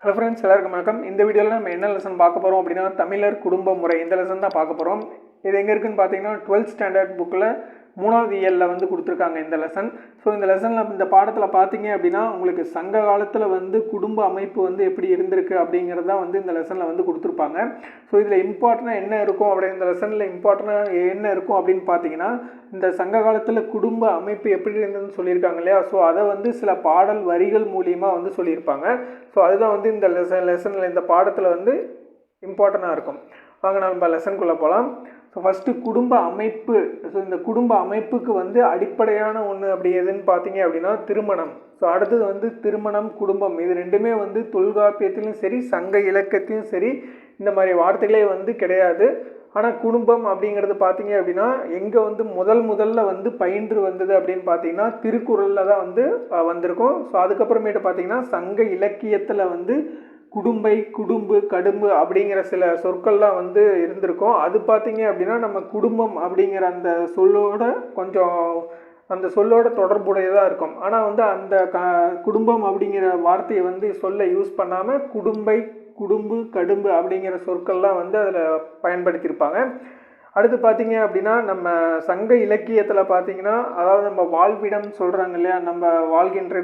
Hello friends, எல்லாருக்கும் வணக்கம். இந்த வீடியோவில் நம்ம என்ன லெசன் பார்க்க போகிறோம் அப்படின்னா தமிழர் குடும்ப முறை. இந்த லெசன் தான் பார்க்க போகிறோம். இது எங்கே இருக்குன்னு பார்த்தீங்கன்னா 12th ஸ்டாண்டர்ட் புக்கில் 3வது இயலில் வந்து கொடுத்துருக்காங்க இந்த லெசன். ஸோ இந்த லெசனில் இந்த பாடத்தில் பார்த்தீங்க அப்படின்னா உங்களுக்கு சங்க காலத்தில் வந்து குடும்ப அமைப்பு வந்து எப்படி இருந்திருக்கு அப்படிங்கிறது தான் வந்து இந்த லெசனில் வந்து கொடுத்துருப்பாங்க. ஸோ இதில் இம்பார்ட்டனாக என்ன இருக்கும் அப்படி இந்த லெசனில் இம்பார்ட்டனாக என்ன இருக்கும் அப்படின்னு பார்த்தீங்கன்னா இந்த சங்க காலத்தில் குடும்ப அமைப்பு எப்படி இருந்ததுன்னு சொல்லியிருக்காங்க இல்லையா. ஸோ அதை வந்து சில பாடல் வரிகள் மூலியமாக வந்து சொல்லியிருப்பாங்க. ஸோ அதுதான் வந்து இந்த லெசனில் இந்த பாடத்தில் வந்து இம்பார்ட்டனாக இருக்கும். வாங்க நம்ம லெசனுக்குள்ளே போகலாம். ஸோ ஃபஸ்ட்டு குடும்ப அமைப்பு. ஸோ இந்த குடும்ப அமைப்புக்கு வந்து அடிப்படையான ஒன்று அப்படி எதுன்னு பார்த்தீங்க அப்படின்னா திருமணம். ஸோ அடுத்தது வந்து திருமணம், குடும்பம், இது ரெண்டுமே வந்து தொல்காப்பியத்திலும் சரி சங்க இலக்கியத்திலும் சரி இந்த மாதிரி வார்த்தைகளே வந்து கிடையாது. ஆனால் குடும்பம் அப்படிங்கிறது பார்த்தீங்க அப்படின்னா எங்கே வந்து முதல்ல வந்து பயின்று வந்தது அப்படின்னு பார்த்தீங்கன்னா திருக்குறளில் தான் வந்து வந்திருக்கும். ஸோ அதுக்கப்புறமேட்டு பார்த்தீங்கன்னா சங்க இலக்கியத்தில் வந்து குடும்பை, குடும்பு, கடும்பு அப்படிங்கிற சில சொற்கள்லாம் வந்து இருந்திருக்கும். அது பார்த்தீங்க அப்படின்னா நம்ம குடும்பம் அப்படிங்கிற அந்த சொல்லோட தொடர்புடையதாக இருக்கும். ஆனால் வந்து அந்த குடும்பம் அப்படிங்கிற வார்த்தையை வந்து சொல்ல யூஸ் பண்ணாமல் குடும்பை, குடும்பு, கடும்பு அப்படிங்கிற சொற்கள்லாம் வந்து அதில் பயன்படுத்தியிருப்பாங்க. அடுத்து பார்த்தீங்க அப்படின்னா நம்ம சங்க இலக்கியத்தில் பார்த்தீங்கன்னா அதாவது நம்ம வாழ்விடம் சொல்கிறாங்க இல்லையா, நம்ம வாழ்கின்ற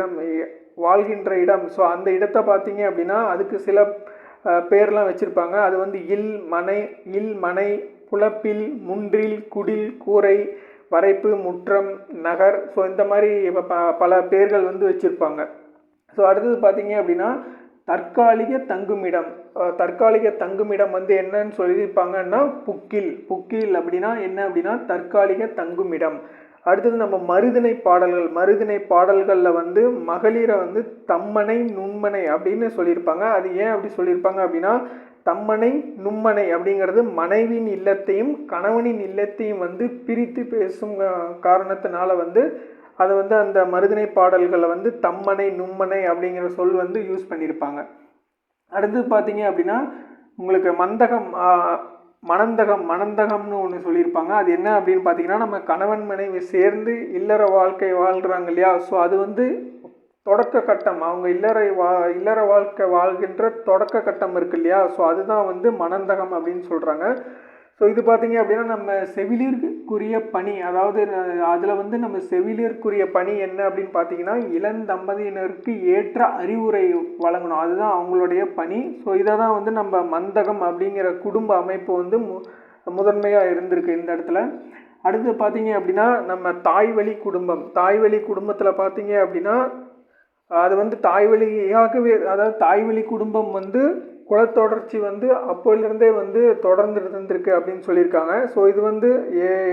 இடம். ஸோ அந்த இடத்தை பார்த்தீங்க அப்படின்னா அதுக்கு சில பேர்லாம் வச்சுருப்பாங்க. அது வந்து இல் மனை, புலப்பில், முன்றில், குடில், கூரை, வரைப்பு, முற்றம், நகர். ஸோ இந்த மாதிரி பல பேர்கள் வந்து வச்சுருப்பாங்க. ஸோ அடுத்தது பார்த்தீங்க அப்படின்னா தற்காலிக தங்குமிடம் வந்து என்னன்னு சொல்லியிருப்பாங்கன்னா புக்கில் அப்படின்னா என்ன அப்படின்னா தற்காலிக தங்குமிடம். அடுத்தது நம்ம மருதினை பாடல்களில் வந்து மகளிரை வந்து தம்மனை, நுண்மனை அப்படின்னு சொல்லியிருப்பாங்க. அது ஏன் அப்படி சொல்லியிருப்பாங்க அப்படின்னா தம்மனை, நுண்மனை அப்படிங்கிறது மனைவியின் இல்லத்தையும் கணவனின் இல்லத்தையும் வந்து பிரித்து பேசும் காரணத்தினால வந்து அதை வந்து அந்த மருதினை பாடல்களில் வந்து தம்மனை, நுண்மனை அப்படிங்கிற சொல் வந்து யூஸ் பண்ணியிருப்பாங்க. அடுத்தது பார்த்தீங்க அப்படின்னா உங்களுக்கு மணந்தகம்னு ஒன்று சொல்லியிருப்பாங்க. அது என்ன அப்படின்னு பார்த்தீங்கன்னா நம்ம கணவன் மனைவி சேர்ந்து இல்லற வாழ்க்கை வாழ்கிறாங்க இல்லையா. ஸோ அது வந்து தொடக்க கட்டம், அவங்க இல்லற வாழ்க்கை வாழ்கின்ற தொடக்க கட்டம் இருக்கு இல்லையா. ஸோ அதுதான் வந்து மணந்தகம் அப்படின்னு சொல்கிறாங்க. ஸோ இது பார்த்தீங்க அப்படின்னா நம்ம செவிலியருக்குரிய பணி, அதாவது அதில் வந்து நம்ம செவிலியருக்குரிய பணி என்ன அப்படின்னு பார்த்தீங்கன்னா இளந்தம்பதியினருக்கு ஏற்ற அறிவுரை வழங்கணும், அதுதான் அவங்களுடைய பணி. ஸோ இதை தான் வந்து நம்ம மந்தகம் அப்படிங்கிற குடும்ப அமைப்பு வந்து முதன்மையாக இருந்திருக்கு இந்த இடத்துல. அடுத்து பார்த்தீங்க அப்படின்னா நம்ம தாய்வழி குடும்பத்தில் பார்த்தீங்க அப்படின்னா அது வந்து தாய்வழி குடும்பம் வந்து குலத்தொடர்ச்சி வந்து அப்போலேருந்தே வந்து தொடர்ந்து இருந்திருக்கு அப்படின்னு சொல்லியிருக்காங்க. ஸோ இது வந்து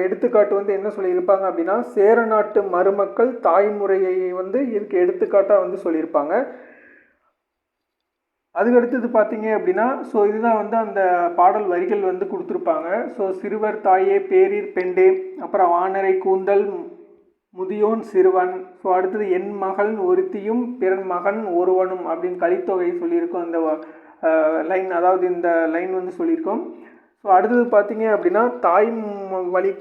எடுத்துக்காட்டு வந்து என்ன சொல்லியிருப்பாங்க அப்படின்னா சேர நாட்டு மருமக்கள் தாய்முறையை வந்து இதுக்கு எடுத்துக்காட்டாக வந்து சொல்லியிருப்பாங்க. அதுக்கடுத்தது பார்த்தீங்க அப்படின்னா ஸோ இதுதான் வந்து அந்த பாடல் வரிகள் வந்து கொடுத்துருப்பாங்க. ஸோ சிறுவர் தாயே பேரீர் பெண்டே, அப்புறம் வானரை கூந்தல், முதியோன் சிறுவன். ஸோ அடுத்தது என் மகள் ஒருத்தியும் பிறன் மகன் ஒருவனும் அப்படின்னு கலித்தொகை சொல்லியிருக்கோம் அந்த லைன், அதாவது இந்த லைன் வந்து சொல்லியிருக்கோம். ஸோ அடுத்தது பார்த்தீங்க அப்படின்னா தாய் வழி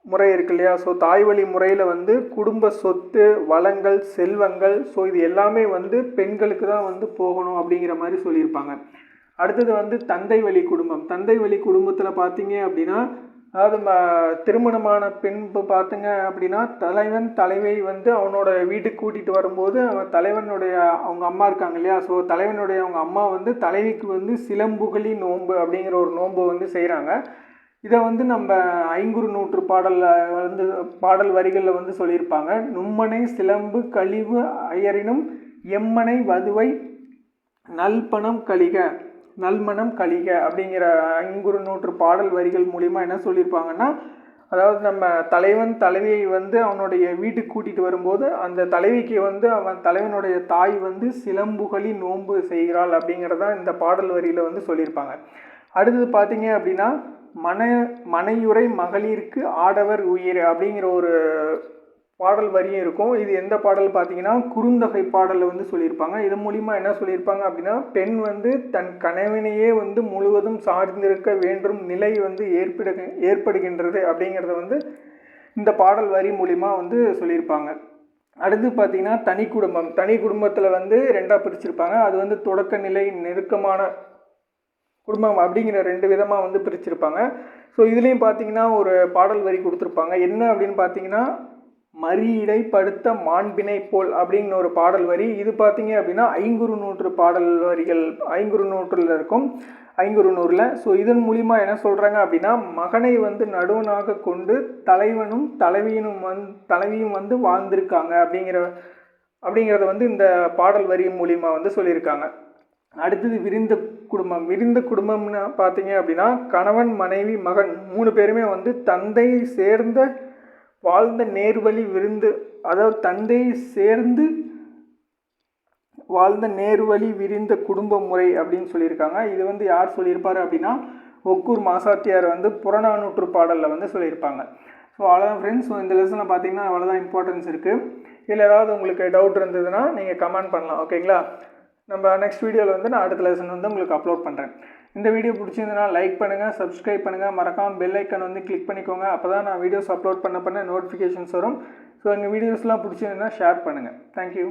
முறை இருக்கு இல்லையா. ஸோ தாய் வழி முறையில் வந்து குடும்ப சொத்து, வளங்கள், செல்வங்கள், ஸோ இது எல்லாமே வந்து பெண்களுக்கு தான் வந்து போகணும் அப்படிங்கிற மாதிரி சொல்லியிருப்பாங்க. அடுத்தது வந்து தந்தை வழி குடும்பத்தில் பார்த்தீங்க அப்படின்னா அதாவது திருமணமான பெண் பார்த்திங்க அப்படின்னா தலைவை வந்து அவனோட வீட்டுக்கு கூட்டிகிட்டு வரும்போது அவன் தலைவனுடைய அவங்க அம்மா இருக்காங்க இல்லையா. ஸோ தலைவனுடைய அவங்க அம்மா வந்து தலைவிக்கு வந்து சிலம்புகளி நோன்பு அப்படிங்கிற ஒரு நோன்பு வந்து செய்கிறாங்க. இதை வந்து நம்ம ஐங்குறு நூற்று பாடல் வரிகளில் வந்து சொல்லியிருப்பாங்க. நும்மனை சிலம்பு கழிவு அயரினும் எம்மனை வதுவை நல்மணம் கழிக அப்படிங்கிற ஐங்குறு நூற்று பாடல் வரிகள் மூலிமா என்ன சொல்லியிருப்பாங்கன்னா அதாவது நம்ம தலைவியை வந்து அவனுடைய வீட்டுக்கு கூட்டிகிட்டு வரும்போது அந்த தலைவிக்கு வந்து அவன் தலைவனுடைய தாய் வந்து சிலம்புகளி நோன்பு செய்கிறாள் அப்படிங்கிறதான் இந்த பாடல் வரியில் வந்து சொல்லியிருப்பாங்க. அடுத்தது பார்த்தீங்க அப்படின்னா மனையுறை மகளிருக்கு ஆடவர் உயிர் அப்படிங்கிற ஒரு பாடல் வரியும் இருக்கும். இது எந்த பாடல் பார்த்தீங்கன்னா குறுந்தொகை பாடலில் வந்து சொல்லியிருப்பாங்க. இது மூலிமா என்ன சொல்லியிருப்பாங்க அப்படின்னா பெண் வந்து தன் கணவனையே வந்து முழுவதும் சார்ந்திருக்க வேண்டும் நிலை வந்து ஏற்படுகின்றது அப்படிங்கிறத வந்து இந்த பாடல் வரி மூலிமா வந்து சொல்லியிருப்பாங்க. அடுத்து பார்த்தீங்கன்னா தனி குடும்பத்தில் வந்து 2ஆக பிரிச்சிருப்பாங்க. அது வந்து தொடக்க நிலை, நெருக்கமான குடும்பம் அப்படிங்கிற 2 விதமாக வந்து பிரிச்சிருப்பாங்க. ஸோ இதுலேயும் பார்த்தீங்கன்னா ஒரு பாடல் வரி கொடுத்துருப்பாங்க. என்ன அப்படின்னு பார்த்தீங்கன்னா, மறியடை படுத்த மாண்பினை போல் அப்படிங்கிற ஒரு பாடல் வரி. இது பார்த்தீங்க அப்படின்னா ஐங்குறுநூற்று பாடல் வரிகள், ஐங்குறுநூற்றில் இருக்கும், ஐங்குறுநூறில். ஸோ இதன் மூலிமா என்ன சொல்கிறாங்க அப்படின்னா, மகனை வந்து நடுவனாக கொண்டு தலைவனும் தலைவியும் வந்து வாழ்ந்திருக்காங்க அப்படிங்கிறத வந்து இந்த பாடல் வரி மூலிமா வந்து சொல்லியிருக்காங்க. அடுத்தது விரிந்த குடும்பம்னு பார்த்தீங்க அப்படின்னா, கணவன், மனைவி, மகன் 3 பேருமே வந்து தந்தை சேர்ந்த வாழ்ந்த நேர்வழி தந்தை சேர்ந்து வாழ்ந்த நேர்வழி விரிந்த குடும்ப முறை அப்படின்னு சொல்லியிருக்காங்க. இது வந்து யார் சொல்லியிருப்பாரு அப்படின்னா, ஒக்கூர் மாசாத்தியார் வந்து புறநானூற்று பாடலில் வந்து சொல்லியிருப்பாங்க. ஸோ அவ்வளோதான் ஃப்ரெண்ட்ஸ். ஸோ இந்த லெசனில் பார்த்தீங்கன்னா அவ்வளோதான் இம்பார்ட்டன்ஸ் இருக்குது. இதில் ஏதாவது உங்களுக்கு டவுட் இருந்ததுன்னா நீங்கள் கமெண்ட் பண்ணலாம், ஓகேங்களா? நம்ம நெக்ஸ்ட் வீடியோவில் வந்து நான் அடுத்த லெசன் வந்து உங்களுக்கு அப்லோட் பண்ணுறேன். இந்த வீடியோ பிடிச்சிருந்ததுன்னா லைக் பண்ணுங்கள், சப்ஸ்கிரைப் பண்ணுங்கள், மறக்காமல் பெல் ஐக்கன் வந்து கிளிக் பண்ணிக்கோங்க. அப்போ தான் நான் வீடியோஸ் அப்லோட் பண்ண நோட்டிஃபிகேஷன்ஸ் வரும். ஸோ எங்கள் வீடியோஸ்லாம் பிடிச்சிருந்ததுன்னா ஷேர் பண்ணுங்கள். தேங்க்யூ.